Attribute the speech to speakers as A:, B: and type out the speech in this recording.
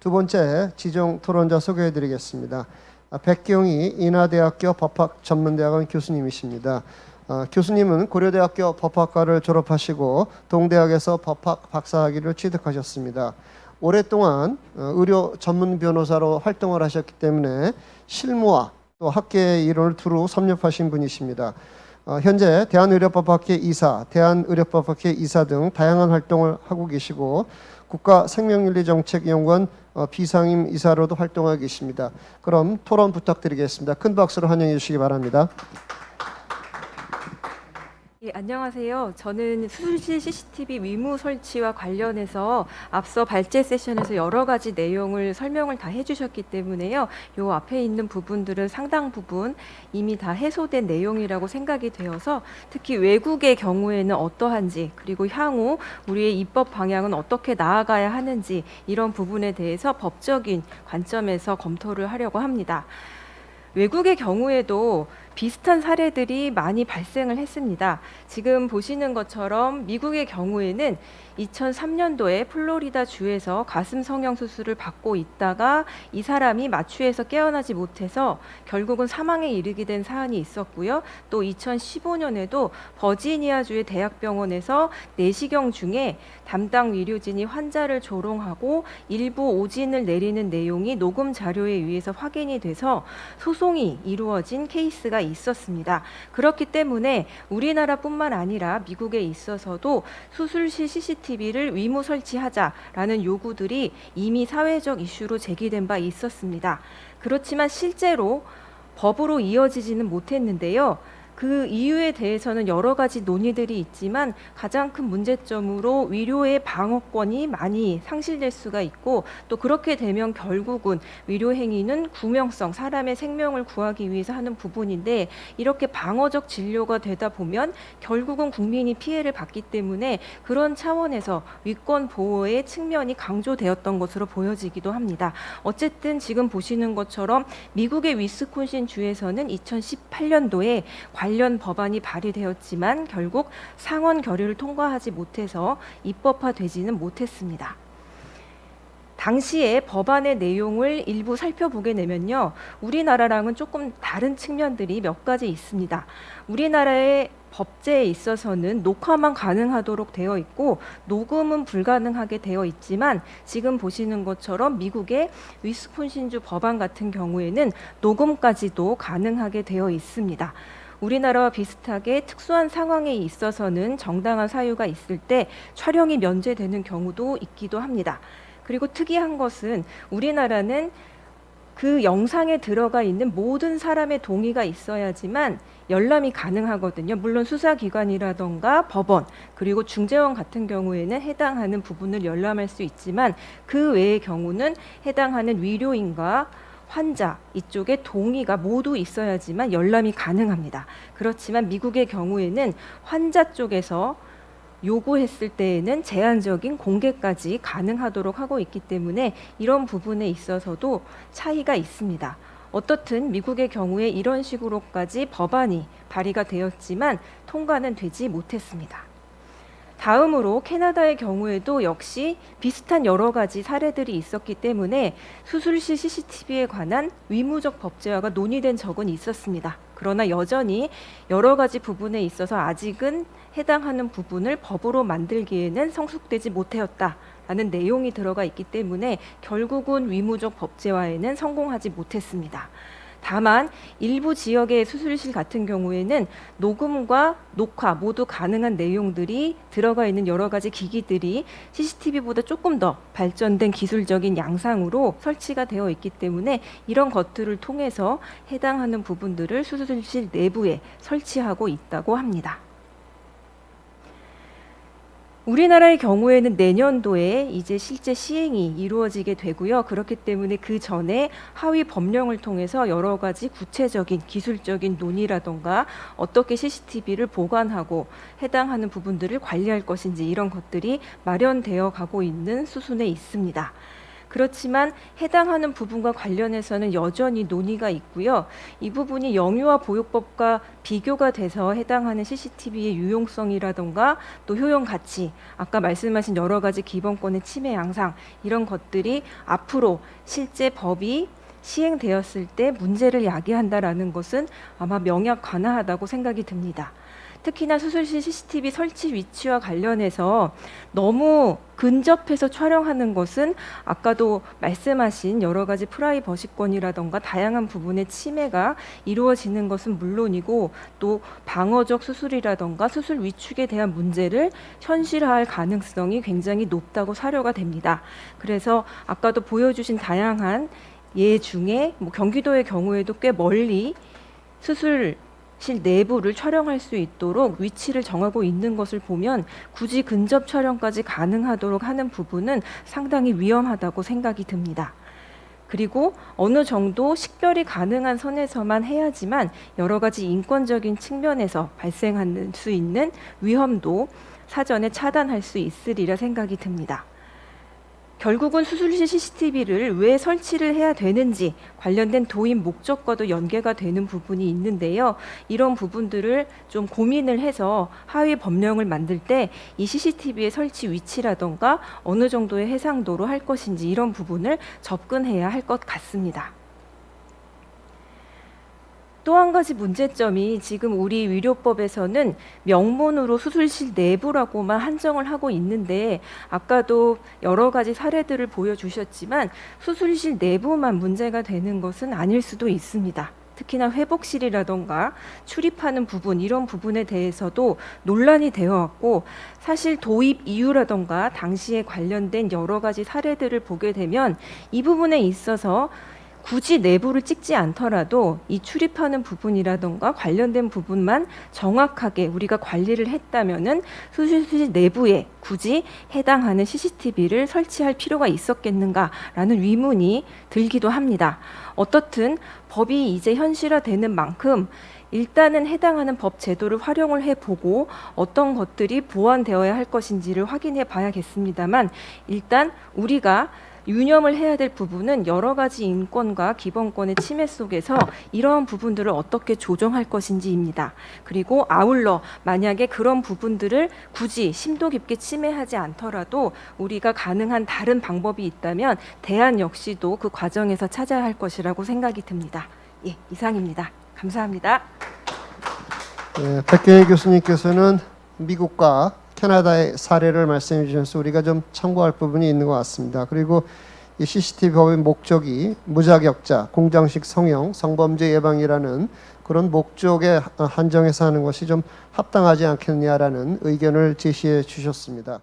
A: 두 번째 지정 토론자 소개해드리겠습니다. 백경희 인하대학교 법학전문대학원 교수님이십니다. 교수님은 고려대학교 법학과를 졸업하시고 동대학에서 법학 박사학위를 취득하셨습니다. 오랫동안 의료 전문 변호사로 활동을 하셨기 때문에 실무와 또 학계의 이론을 두루 섭렵하신 분이십니다. 현재 대한의료법학회 이사, 대한의료법학회 이사 등 다양한 활동을 하고 계시고 국가생명윤리정책연구원 비상임 이사로도 활동하고 계십니다. 그럼 토론 부탁드리겠습니다. 큰 박수로 환영해 주시기 바랍니다.
B: 예, 안녕하세요. 저는 수술실 CCTV 위무 설치와 관련해서 앞서 발제 세션에서 여러 가지 내용을 설명을 다 해주셨기 때문에요. 요 앞에 있는 부분들은 상당 부분 이미 다 해소된 내용이라고 생각이 되어서 특히 외국의 경우에는 어떠한지 그리고 향후 우리의 입법 방향은 어떻게 나아가야 하는지 이런 부분에 대해서 법적인 관점에서 검토를 하려고 합니다. 외국의 경우에도 비슷한 사례들이 많이 발생을 했습니다. 지금 보시는 것처럼 미국의 경우에는 2003년도에 플로리다 주에서 가슴 성형 수술을 받고 있다가 이 사람이 마취에서 깨어나지 못해서 결국은 사망에 이르게 된 사안이 있었고요. 또 2015년에도 버지니아주의 대학병원에서 내시경 중에 담당 의료진이 환자를 조롱하고 일부 오진을 내리는 내용이 녹음 자료에 의해서 확인이 돼서 소송이 이루어진 케이스가 있었습니다. 그렇기 때문에 우리나라뿐만 아니라 미국에 있어서도 수술실 CCTV를 위무 설치하자라는 요구들이 이미 사회적 이슈로 제기된 바 있었습니다. 그렇지만 실제로 법으로 이어지지는 못했는데요. 그 이유에 대해서는 여러 가지 논의들이 있지만 가장 큰 문제점으로 의료의 방어권이 많이 상실될 수가 있고 또 그렇게 되면 결국은 의료 행위는 구명성, 사람의 생명을 구하기 위해서 하는 부분인데 이렇게 방어적 진료가 되다 보면 결국은 국민이 피해를 받기 때문에 그런 차원에서 위권 보호의 측면이 강조되었던 것으로 보여지기도 합니다. 어쨌든 지금 보시는 것처럼 미국의 위스콘신 주에서는 2018년도에 관련 법안이 발의되었지만 결국 상원 결의를 통과하지 못해서 입법화되지는 못했습니다. 당시에 법안의 내용을 일부 살펴보게 되면요. 우리나라랑은 조금 다른 측면들이 몇 가지 있습니다. 우리나라의 법제에 있어서는 녹화만 가능하도록 되어 있고 녹음은 불가능하게 되어 있지만 지금 보시는 것처럼 미국의 위스콘신주 법안 같은 경우에는 녹음까지도 가능하게 되어 있습니다. 우리나라와 비슷하게 특수한 상황에 있어서는 정당한 사유가 있을 때 촬영이 면제되는 경우도 있기도 합니다. 그리고 특이한 것은 우리나라는 그 영상에 들어가 있는 모든 사람의 동의가 있어야지만 열람이 가능하거든요. 물론 수사기관이라던가 법원 그리고 중재원 같은 경우에는 해당하는 부분을 열람할 수 있지만 그 외의 경우는 해당하는 위료인과 환자 이쪽에 동의가 모두 있어야지만 열람이 가능합니다. 그렇지만 미국의 경우에는 환자 쪽에서 요구했을 때에는 제한적인 공개까지 가능하도록 하고 있기 때문에 이런 부분에 있어서도 차이가 있습니다. 어떻든 미국의 경우에 이런 식으로까지 법안이 발의가 되었지만 통과는 되지 못했습니다. 다음으로 캐나다의 경우에도 역시 비슷한 여러 가지 사례들이 있었기 때문에 수술실 CCTV에 관한 의무적 법제화가 논의된 적은 있었습니다. 그러나 여전히 여러 가지 부분에 있어서 아직은 해당하는 부분을 법으로 만들기에는 성숙되지 못하였다라는 내용이 들어가 있기 때문에 결국은 의무적 법제화에는 성공하지 못했습니다. 다만 일부 지역의 수술실 같은 경우에는 녹음과 녹화 모두 가능한 내용들이 들어가 있는 여러 가지 기기들이 CCTV보다 조금 더 발전된 기술적인 양상으로 설치가 되어 있기 때문에 이런 것들을 통해서 해당하는 부분들을 수술실 내부에 설치하고 있다고 합니다. 우리나라의 경우에는 내년도에 이제 실제 시행이 이루어지게 되고요. 그렇기 때문에 그 전에 하위 법령을 통해서 여러 가지 구체적인 기술적인 논의라던가 어떻게 CCTV를 보관하고 해당하는 부분들을 관리할 것인지 이런 것들이 마련되어 가고 있는 수순에 있습니다. 그렇지만 해당하는 부분과 관련해서는 여전히 논의가 있고요. 이 부분이 영유아 보육법과 비교가 돼서 해당하는 CCTV의 유용성이라던가 또 효용 가치, 아까 말씀하신 여러 가지 기본권의 침해 양상, 이런 것들이 앞으로 실제 법이 시행되었을 때 문제를 야기한다라는 것은 아마 명약관화하다고 생각이 듭니다. 특히나 수술실 CCTV 설치 위치와 관련해서 너무 근접해서 촬영하는 것은 아까도 말씀하신 여러 가지 프라이버시권이라던가 다양한 부분의 침해가 이루어지는 것은 물론이고 또 방어적 수술이라던가 수술 위축에 대한 문제를 현실화할 가능성이 굉장히 높다고 사료가 됩니다. 그래서 아까도 보여주신 다양한 예 중에 경기도의 경우에도 꽤 멀리 수술실 내부를 촬영할 수 있도록 위치를 정하고 있는 것을 보면 굳이 근접 촬영까지 가능하도록 하는 부분은 상당히 위험하다고 생각이 듭니다. 그리고 어느 정도 식별이 가능한 선에서만 해야지만 여러 가지 인권적인 측면에서 발생할 수 있는 위험도 사전에 차단할 수 있으리라 생각이 듭니다. 결국은 수술실 CCTV를 왜 설치를 해야 되는지 관련된 도입 목적과도 연계가 되는 부분이 있는데요. 이런 부분들을 좀 고민을 해서 하위 법령을 만들 때 이 CCTV의 설치 위치라던가 어느 정도의 해상도로 할 것인지 이런 부분을 접근해야 할 것 같습니다. 또 한 가지 문제점이 지금 우리 의료법에서는 명문으로 수술실 내부라고만 한정을 하고 있는데 아까도 여러 가지 사례들을 보여주셨지만 수술실 내부만 문제가 되는 것은 아닐 수도 있습니다. 특히나 회복실이라던가 출입하는 부분 이런 부분에 대해서도 논란이 되어 왔고 사실 도입 이유라던가 당시에 관련된 여러 가지 사례들을 보게 되면 이 부분에 있어서 굳이 내부를 찍지 않더라도 이 출입하는 부분이라던가 관련된 부분만 정확하게 우리가 관리를 했다면은 수술실 내부에 굳이 해당하는 CCTV를 설치할 필요가 있었겠는가라는 의문이 들기도 합니다. 어떻든 법이 이제 현실화되는 만큼 일단은 해당하는 법 제도를 활용을 해보고 어떤 것들이 보완되어야 할 것인지를 확인해 봐야겠습니다만 일단 우리가 유념을 해야 될 부분은 여러 가지 인권과 기본권의 침해 속에서 이러한 부분들을 어떻게 조정할 것인지입니다. 그리고 아울러 만약에 그런 부분들을 굳이 심도 깊게 침해하지 않더라도 우리가 가능한 다른 방법이 있다면 대안 역시도 그 과정에서 찾아야 할 것이라고 생각이 듭니다. 예, 이상입니다. 감사합니다.
A: 네, 백경희 교수님께서는 미국과 캐나다의 사례를 말씀해 주셔서 우리가 좀 참고할 부분이 있는 것 같습니다. 그리고 이 CCTV 법의 목적이 무자격자, 공장식 성형, 성범죄 예방이라는 그런 목적에 한정해서 하는 것이 좀 합당하지 않겠냐라는 의견을 제시해 주셨습니다.